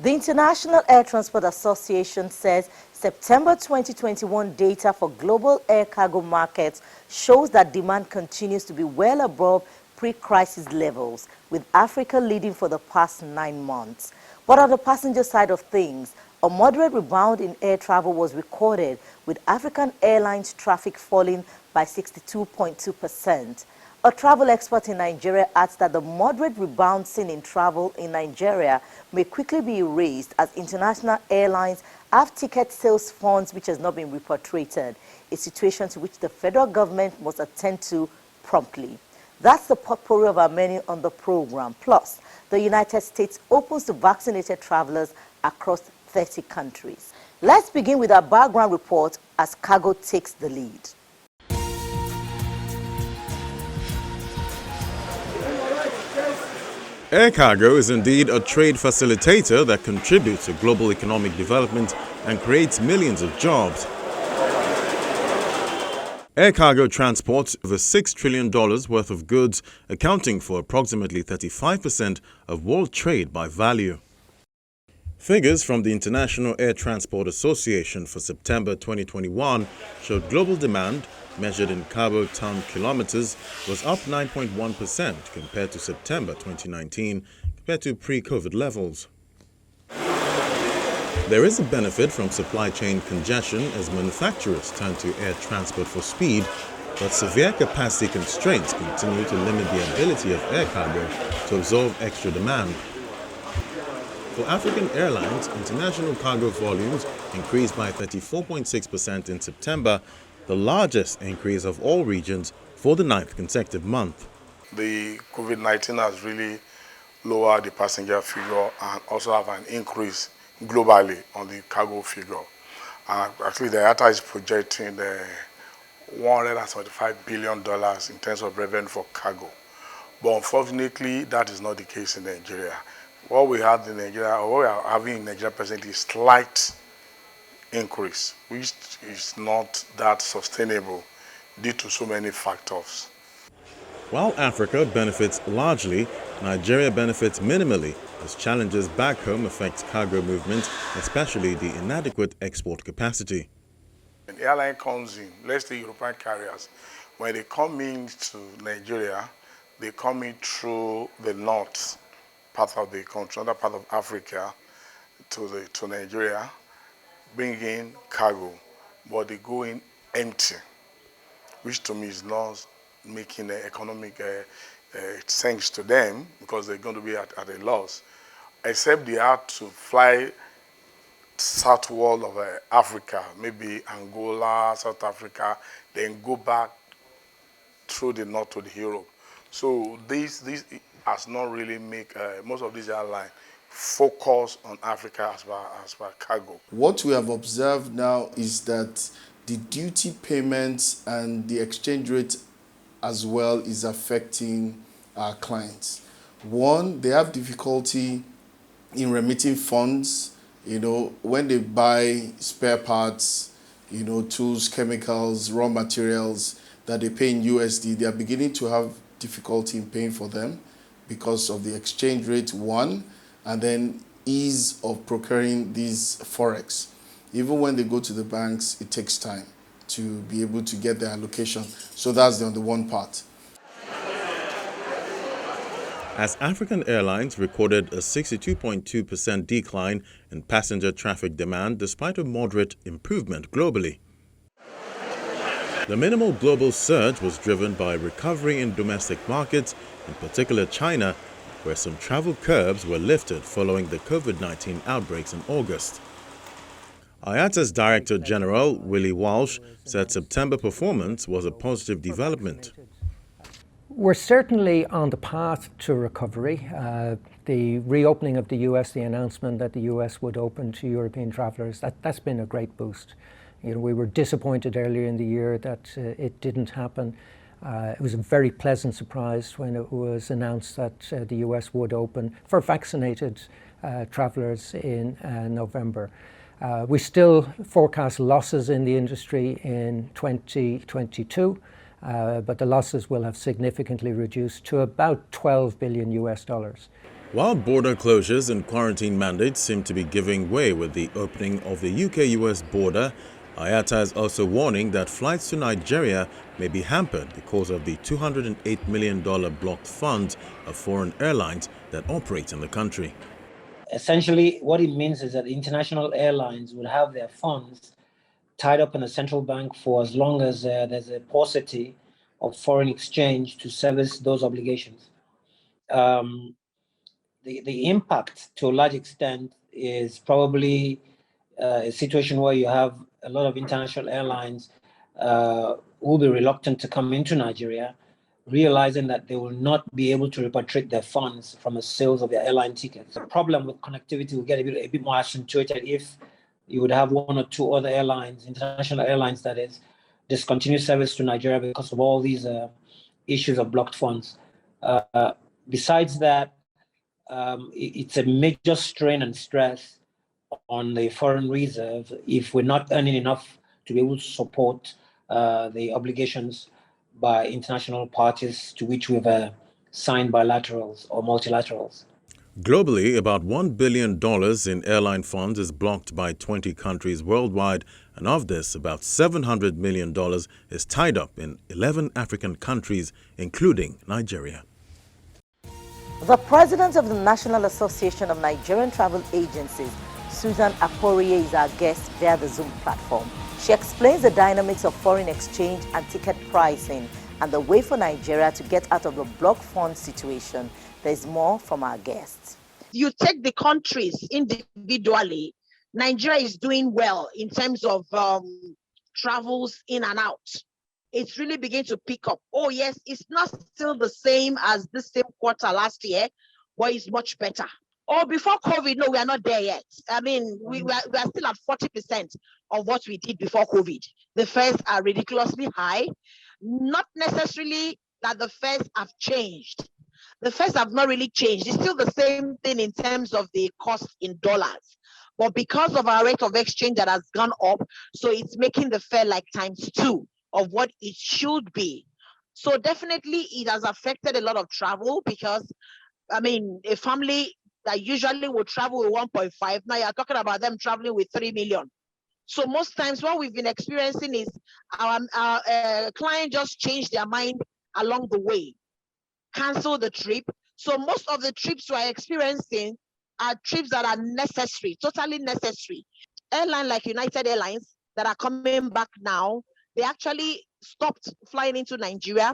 The International Air Transport Association says September 2021 data for global air cargo markets shows that demand continues to be well above pre-crisis levels, with Africa leading for the past 9 months. But on the passenger side of things, a moderate rebound in air travel was recorded, with African airlines traffic falling by 62.2%. A travel expert in Nigeria adds that the moderate rebound seen in travel in Nigeria may quickly be erased as international airlines have ticket sales funds which has not been repatriated, a situation to which the federal government must attend to promptly. That's the potpourri of our menu on the program. Plus, the United States opens to vaccinated travelers across 30 countries. Let's begin with our background report as cargo takes the lead. Air cargo is indeed a trade facilitator that contributes to global economic development and creates millions of jobs. Air cargo transports over $6 trillion worth of goods, accounting for approximately 35% of world trade by value. Figures from the International Air Transport Association for September 2021 showed global demand, measured in cargo ton kilometers, was up 9.1% compared to September 2019, compared to pre-COVID levels. There is a benefit from supply chain congestion as manufacturers turn to air transport for speed, but severe capacity constraints continue to limit the ability of air cargo to absorb extra demand. For African airlines, international cargo volumes increased by 34.6% in September, the largest increase of all regions for the 9th consecutive month. The COVID-19 has really lowered the passenger figure and also have an increase globally on the cargo figure. Actually, the IATA is projecting $175 billion in terms of revenue for cargo. But unfortunately, that is not the case in Nigeria. What we have in Nigeria, or what we are having in Nigeria presently, is slight increase, which is not that sustainable due to so many factors. While Africa benefits largely, Nigeria benefits minimally as challenges back home affect cargo movement, especially the inadequate export capacity. When the airline comes in, let's say European carriers, when they come into Nigeria, they come in through the north part of the country, another part of Africa, to Nigeria, bring in cargo, but they go in empty, which to me is not making economic sense to them, because they're going to be at a loss, except they have to fly southward of Africa, maybe Angola, South Africa, then go back through the north to the Europe. So this has not really make most of these airlines focus on Africa as far cargo. What we have observed now is that the duty payments and the exchange rate as well is affecting our clients. One, they have difficulty in remitting funds, when they buy spare parts, tools, chemicals, raw materials that they pay in USD, they are beginning to have difficulty in paying for them because of the exchange rate, one, and then ease of procuring these forex. Even when they go to the banks, it takes time to be able to get their allocation. So that's the one part. As African airlines recorded a 62.2% decline in passenger traffic demand despite a moderate improvement globally. The minimal global surge was driven by recovery in domestic markets, in particular China, where some travel curbs were lifted following the COVID-19 outbreaks in August. IATA's Director General, Willie Walsh, said September performance was a positive development. We're certainly on the path to recovery. The reopening of the US, the announcement that the US would open to European travellers, that's been a great boost. We were disappointed earlier in the year that it didn't happen. It was a very pleasant surprise when it was announced that the US would open for vaccinated travellers in November. We still forecast losses in the industry in 2022, but the losses will have significantly reduced to about $12 billion US. While border closures and quarantine mandates seem to be giving way with the opening of the UK-US border, IATA is also warning that flights to Nigeria may be hampered because of the $208 million blocked funds of foreign airlines that operate in the country. Essentially, what it means is that international airlines would have their funds tied up in a central bank for as long as there's a paucity of foreign exchange to service those obligations. The impact, to a large extent, is probably a situation where you have a lot of international airlines who will be reluctant to come into Nigeria, realizing that they will not be able to repatriate their funds from the sales of their airline tickets. The problem with connectivity will get a bit more accentuated if you would have one or two other airlines, international airlines that is, discontinue service to Nigeria because of all these issues of blocked funds. Besides that, it's a major strain and stress on the foreign reserve if we're not earning enough to be able to support the obligations by international parties to which we've signed bilaterals or multilaterals. Globally, about $1 billion in airline funds is blocked by 20 countries worldwide, and of this, about $700 million is tied up in 11 African countries, including Nigeria. The president of the National Association of Nigerian Travel Agencies, Susan Aporie, is our guest via the Zoom platform. She explains the dynamics of foreign exchange and ticket pricing and the way for Nigeria to get out of the block fund situation. There's more from our guests. You take the countries individually, Nigeria is doing well in terms of travels in and out. It's really beginning to pick up. Oh yes, it's not still the same as the same quarter last year, but it's much better. Oh, before COVID, no, we are not there yet. I mean, we are still at 40% of what we did before COVID. The fares are ridiculously high. Not necessarily that the fares have changed. The fares have not really changed. It's still the same thing in terms of the cost in dollars. But because of our rate of exchange that has gone up, so it's making the fare like ×2 of what it should be. So definitely it has affected a lot of travel because, I mean, a family that usually would travel with 1.5, now you're talking about them traveling with 3 million. So most times what we've been experiencing is our client just changed their mind along the way, cancel the trip. So most of the trips we're experiencing are trips that are necessary, totally necessary. Airlines like United Airlines that are coming back now, they actually stopped flying into Nigeria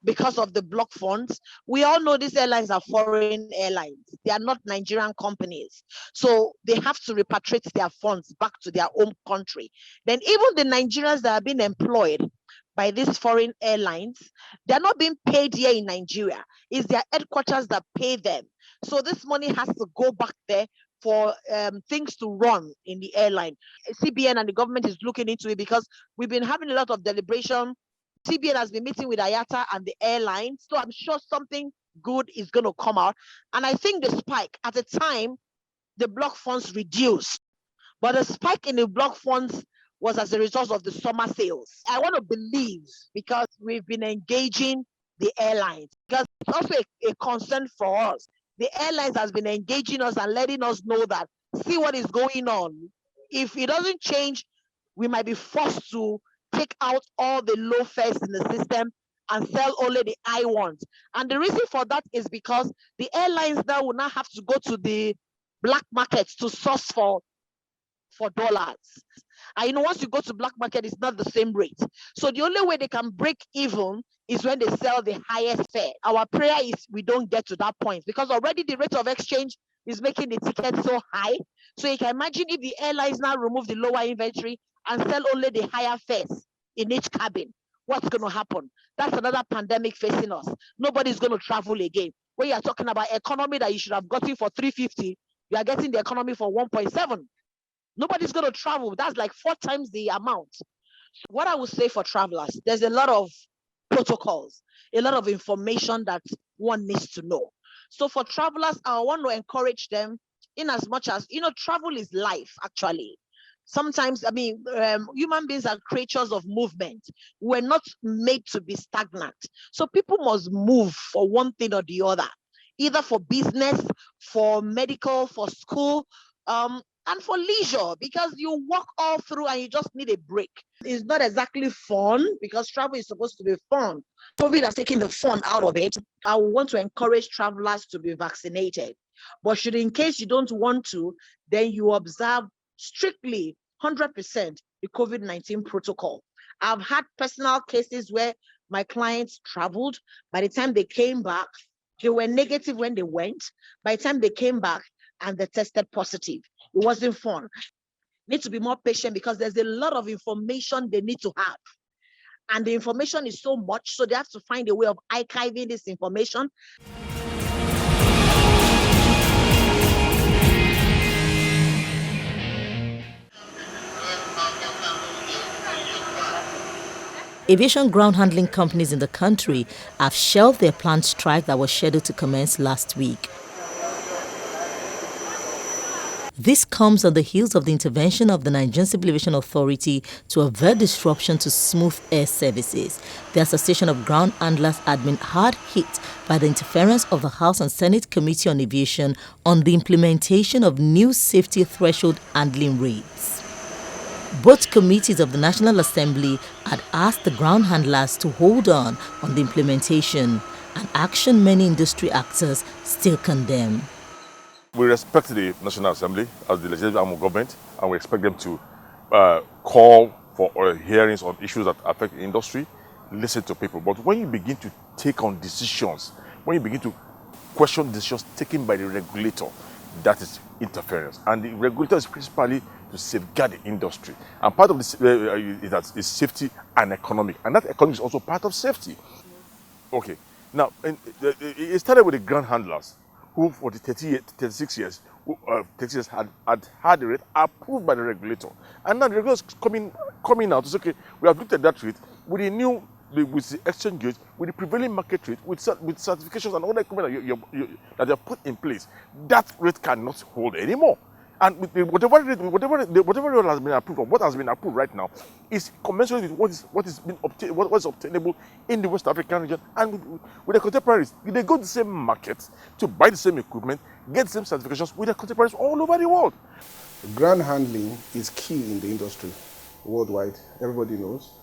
because of the block funds. We all know these airlines are foreign airlines. They are not Nigerian companies. So they have to repatriate their funds back to their home country. Then even the Nigerians that are being employed by these foreign airlines, they're not being paid here in Nigeria. It's their headquarters that pay them. So this money has to go back there for things to run in the airline. CBN and the government is looking into it because we've been having a lot of deliberation. CBN has been meeting with IATA and the airlines. So I'm sure something good is going to come out. And I think the spike, at the time, the block funds reduced. But the spike in the block funds was as a result of the summer sales. I want to believe because we've been engaging the airlines, because it's also a concern for us. The airlines has been engaging us and letting us know that, see what is going on. If it doesn't change, we might be forced to take out all the low fares in the system and sell only the high ones. And the reason for that is because the airlines now will now have to go to the black markets to source for dollars. And once you go to black market, it's not the same rate. So the only way they can break even is when they sell the highest fare. Our prayer is we don't get to that point, because already the rate of exchange is making the ticket so high. So you can imagine if the airlines now remove the lower inventory and sell only the higher fares in each cabin, what's going to happen? That's another pandemic facing us. Nobody's going to travel again. When you're talking about economy that you should have gotten for 350, you are getting the economy for 1.7. Nobody's going to travel. That's like 4 times the amount. What I would say for travelers, there's a lot of protocols, a lot of information that one needs to know. So for travelers, I want to encourage them in as much as, travel is life, actually. Sometimes, human beings are creatures of movement. We're not made to be stagnant. So people must move for one thing or the other. either for business, for medical, for school, and for leisure, because you walk all through and you just need a break. It's not exactly fun because travel is supposed to be fun. COVID has taken the fun out of it. I want to encourage travelers to be vaccinated. But should in case you don't want to, then you observe strictly 100% the COVID-19 protocol. I've had personal cases where my clients traveled. By the time they came back, they were negative when they went. By the time they came back and they tested positive, it wasn't fun. Need to be more patient because there's a lot of information they need to have. And the information is so much, so they have to find a way of archiving this information. Aviation ground handling companies in the country have shelved their planned strike that was scheduled to commence last week. This comes on the heels of the intervention of the Nigerian Civil Aviation Authority to avert disruption to smooth air services. The Association of Ground Handlers had been hard hit by the interference of the House and Senate Committee on Aviation on the implementation of new safety threshold handling rates. Both committees of the National Assembly had asked the ground handlers to hold on the implementation, an action many industry actors still condemn. We respect the National Assembly as the legislative arm of government, and we expect them to call for hearings on issues that affect the industry, listen to people. But when you begin to take on decisions, when you begin to question decisions taken by the regulator, that is interference. And the regulator is principally to safeguard the industry. And part of this is safety and economic. And that economy is also part of safety. Okay. Now, it started with the ground handlers, who for the 36 years had the rate approved by the regulator. And now the regulator is coming out to say, okay, we have looked at that rate with the exchange rate, with the prevailing market rate, with certifications and all the equipment that you have put in place. That rate cannot hold anymore. And with whatever rate has been approved, or what has been approved right now, is commensurate with what is obtainable in the West African region and with the contemporaries. They go to the same market to buy the same equipment, get the same certifications with their contemporaries all over the world. Ground handling is key in the industry worldwide. Everybody knows,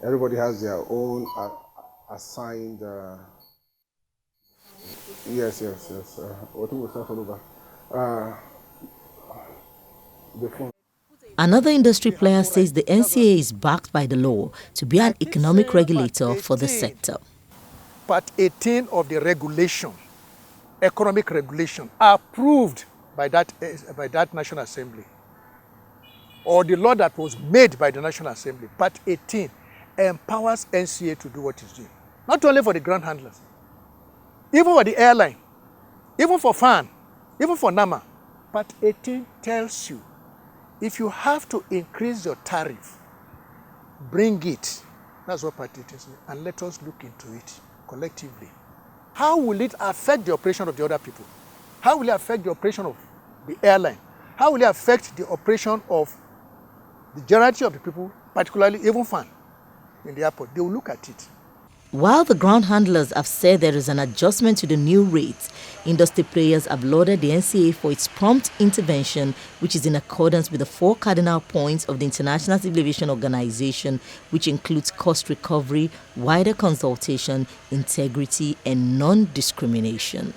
everybody has their own assigned. Yes. What will start all over? Another industry player says the NCA is backed by the law to be an economic regulator for the sector. Part 18 of the regulation, economic regulation, approved by that National Assembly, or the law that was made by the National Assembly, Part 18 empowers NCA to do what it's doing. Not only for the ground handlers, even for the airline, even for FAN, even for NAMA. Part 18 tells you, if you have to increase your tariff, bring it. That's what Part 18 says. And let us look into it collectively. How will it affect the operation of the other people? How will it affect the operation of the airline? How will it affect the operation of the majority of the people, particularly even FAN in the airport? They will look at it. While the ground handlers have said there is an adjustment to the new rates, industry players have lauded the NCA for its prompt intervention, which is in accordance with the 4 cardinal points of the International Civil Aviation Organization, which includes cost recovery, wider consultation, integrity, and non-discrimination.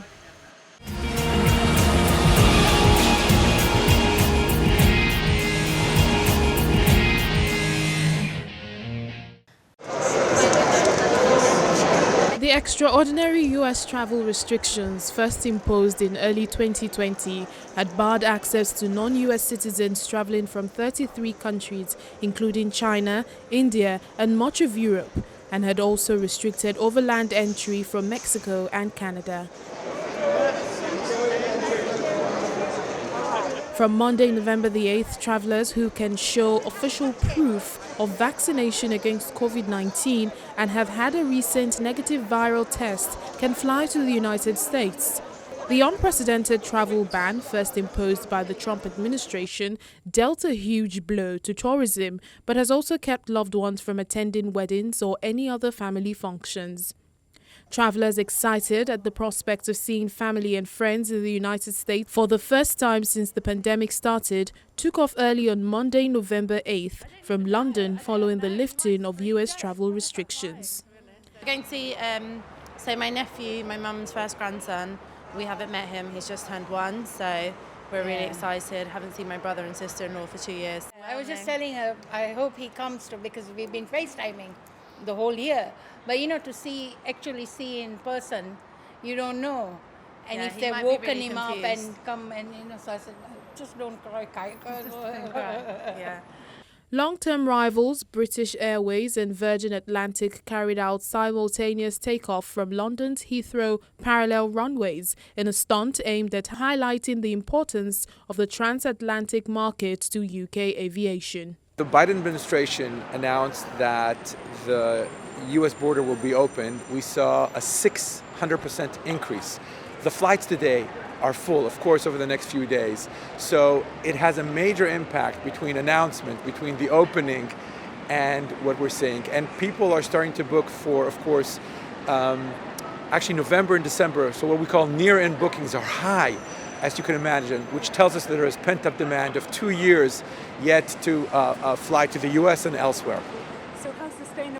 The extraordinary U.S. travel restrictions, first imposed in early 2020, had barred access to non-U.S. citizens traveling from 33 countries, including China, India, and much of Europe, and had also restricted overland entry from Mexico and Canada. From Monday, November the 8th, travelers who can show official proof of vaccination against COVID-19 and have had a recent negative viral test can fly to the United States. The unprecedented travel ban, first imposed by the Trump administration, dealt a huge blow to tourism, but has also kept loved ones from attending weddings or any other family functions. Travelers excited at the prospect of seeing family and friends in the United States for the first time since the pandemic started took off early on Monday, November 8th from London following the lifting of US travel restrictions. We're going to see so my nephew, my mum's first grandson. We haven't met him, he's just turned 1, so we're really excited. Haven't seen my brother and sister-in-law for 2 years. I was just telling her, I hope he comes to, because we've been FaceTiming the whole year. But you know, to actually see in person, you don't know. And if they've woken him up and come and, so I said, just don't cry, Kai. Yeah. Long-term rivals British Airways and Virgin Atlantic carried out simultaneous takeoff from London's Heathrow parallel runways in a stunt aimed at highlighting the importance of the transatlantic market to UK aviation. The Biden administration announced that the U.S. border will be open. We saw a 600% increase. The flights today are full, of course, over the next few days. So it has a major impact between announcement, between the opening and what we're seeing. And people are starting to book for, of course, actually November and December. So what we call near-in bookings are high, as you can imagine, which tells us that there is pent-up demand of 2 years yet to fly to the U.S. and elsewhere. So how sustainable?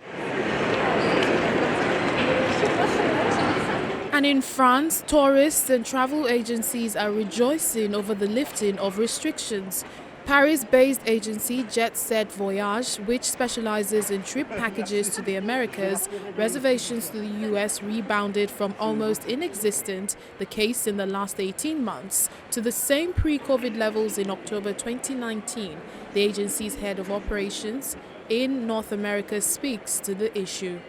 And in France, tourists and travel agencies are rejoicing over the lifting of restrictions. Paris-based agency Jet Set Voyage, which specializes in trip packages to the Americas, reservations to the US rebounded from almost inexistent, the case in the last 18 months, to the same pre-COVID levels in October 2019. The agency's head of operations in North America speaks to the issue.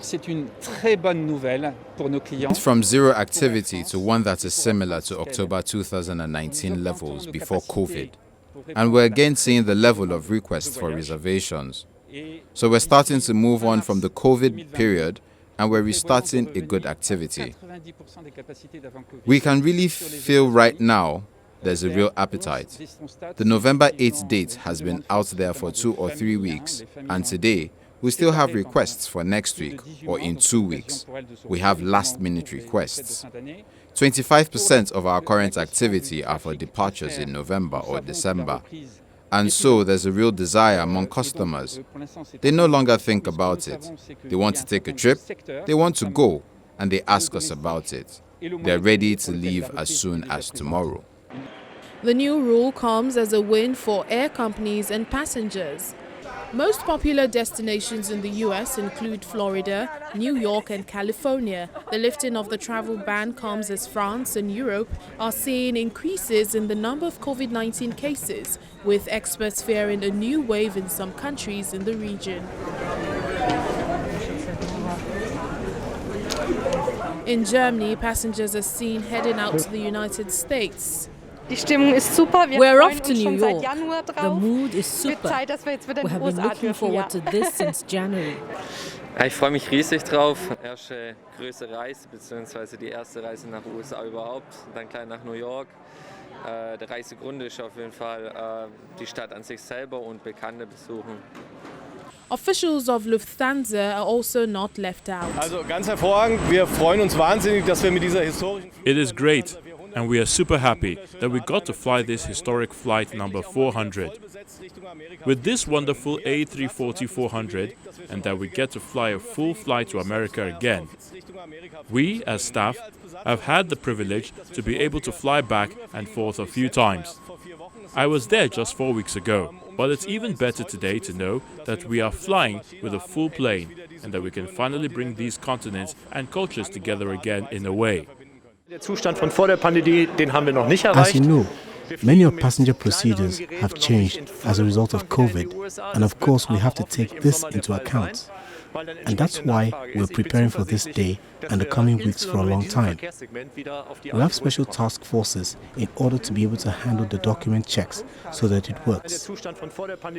C'est une très bonne nouvelle pour nos clients. It's from zero activity to one that is similar to October 2019 levels before COVID. And we're again seeing the level of requests for reservations. So we're starting to move on from the COVID period and we're restarting a good activity. We can really feel right now there's a real appetite. The November 8th date has been out there for 2 or 3 weeks, and today we still have requests for next week or in 2 weeks. We have last-minute requests. 25% of our current activity are for departures in November or December. And so there's a real desire among customers. They no longer think about it. They want to take a trip, they want to go, and they ask us about it. They're ready to leave as soon as tomorrow. The new rule comes as a win for air companies and passengers. Most popular destinations in the US include Florida, New York and California. The lifting of the travel ban comes as France and Europe are seeing increases in the number of COVID-19 cases, with experts fearing a new wave in some countries in the region. In Germany, passengers are seen heading out to the United States. We're off to New York. The mood is super. We have been looking forward to this since January. Ich freue mich riesig drauf. Erste größere Reise, beziehungsweise die erste Reise nach USA überhaupt, dann gleich nach New York. Der Reisegrund ist auf jeden Fall die Stadt an sich selber und Bekannte besuchen. Officials of Lufthansa are also not left out. Also ganz hervorragend. Wir freuen uns wahnsinnig, dass wir mit dieser historischen. It is great. And we are super happy that we got to fly this historic flight number 400. With this wonderful A340-400, and that we get to fly a full flight to America again. We, as staff, have had the privilege to be able to fly back and forth a few times. I was there just 4 weeks ago, but it's even better today to know that we are flying with a full plane and that we can finally bring these continents and cultures together again in a way. Der Zustand von vor der Pandemie, den haben wir noch nicht erreicht. As you know, many of passenger procedures have changed as a result of COVID, and of course we have to take this into account. And that's why we're preparing for this day and the coming weeks for a long time. We have special task forces in order to be able to handle the document checks so that it works.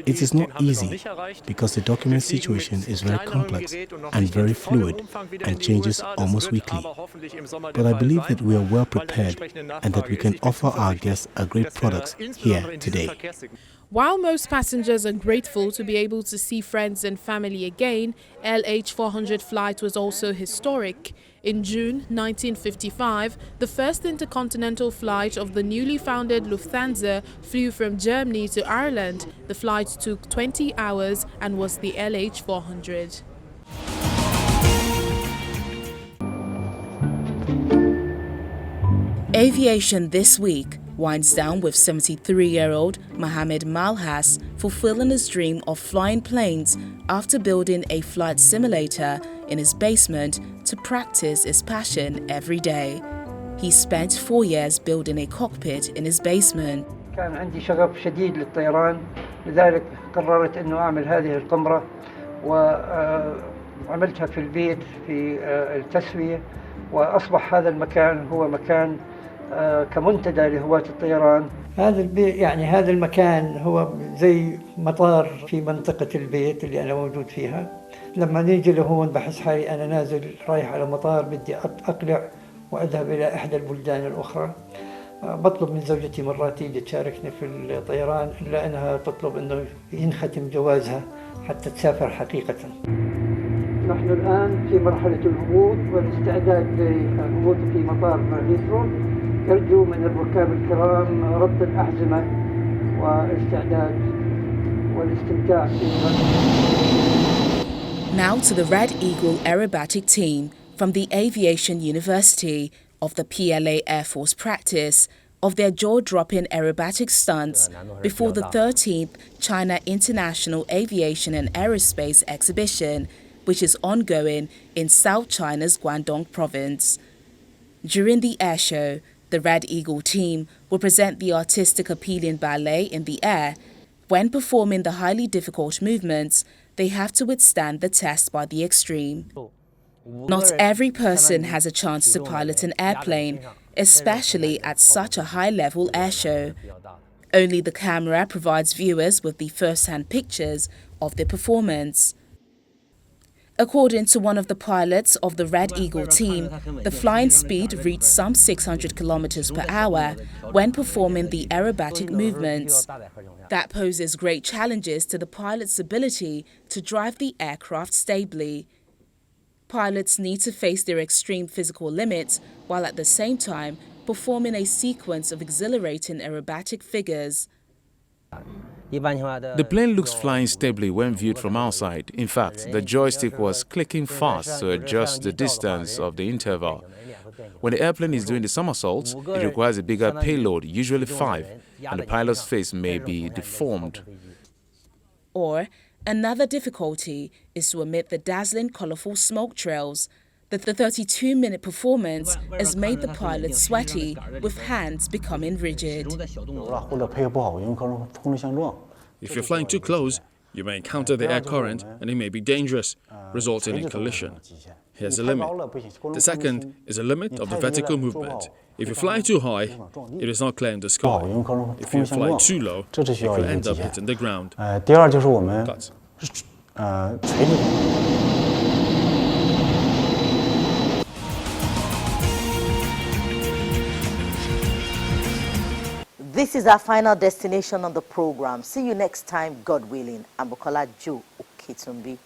It is not easy because the document situation is very complex and very fluid and changes almost weekly. But I believe that we are well prepared and that we can offer our guests a great product here today. While most passengers are grateful to be able to see friends and family again, LH400 flight was also historic. In June 1955, the first intercontinental flight of the newly founded Lufthansa flew from Germany to Ireland. The flight took 20 hours and was the LH400. Aviation this week winds down with 73-year-old Mohammed Malhas fulfilling his dream of flying planes after building a flight simulator in his basement to practice his passion every day. He spent 4 years building a cockpit in his basement. كان عندي شغف شديد للطيران، لذلك قررت أنه أعمل هذه القمرة وعملتها في البيت في التسوية، وأصبح هذا المكان هو مكان كمنتدى لهواة الطيران. هذا البيت يعني هذا المكان هو زي مطار في منطقة البيت اللي أنا موجود فيها. لما نيجي لهون بحس حالي أنا نازل رايح على مطار، بدي أقلع وأذهب إلى إحدى البلدان الأخرى. بطلب من زوجتي مرات تيجي تشاركني في الطيران، إلا أنها تطلب أنه ينختم جوازها حتى تسافر حقيقة. نحن الآن في مرحلة الهبوط والاستعداد للهبوط في مطار هيثرو. يرجو من الركاب الكرام ربط الأحزمة والاستعداد والاستمتاع Now to the Red Eagle aerobatic team from the Aviation University of the PLA Air Force practice of their jaw-dropping aerobatic stunts before the 13th China International Aviation and Aerospace Exhibition, which is ongoing in South China's Guangdong province. During the air show, the Red Eagle team will present the artistic appealing ballet in the air. When performing the highly difficult movements, they have to withstand the test by the extreme. Not every person has a chance to pilot an airplane, especially at such a high-level air show. Only the camera provides viewers with the first-hand pictures of the performance. According to one of the pilots of the Red Eagle team, the flying speed reached some 600 kilometers per hour when performing the aerobatic movements. That poses great challenges to the pilot's ability to drive the aircraft stably. Pilots need to face their extreme physical limits while at the same time performing a sequence of exhilarating aerobatic figures. The plane looks flying stably when viewed from outside. In fact, the joystick was clicking fast to adjust the distance of the interval. When the airplane is doing the somersaults, it requires a bigger payload, usually 5, and the pilot's face may be deformed. Or, another difficulty is to omit the dazzling, colorful smoke trails. The 32-minute performance has made the pilot sweaty, with hands becoming rigid. If you're flying too close, you may encounter the air current and it may be dangerous, resulting in collision. Here's the limit. The second is a limit of the vertical movement. If you fly too high, it is not clear in the sky. If you fly too low, you could end up hitting the ground. Cut. This is our final destination on the program. See you next time, God willing. I'm Bukola Joe Oketumbi.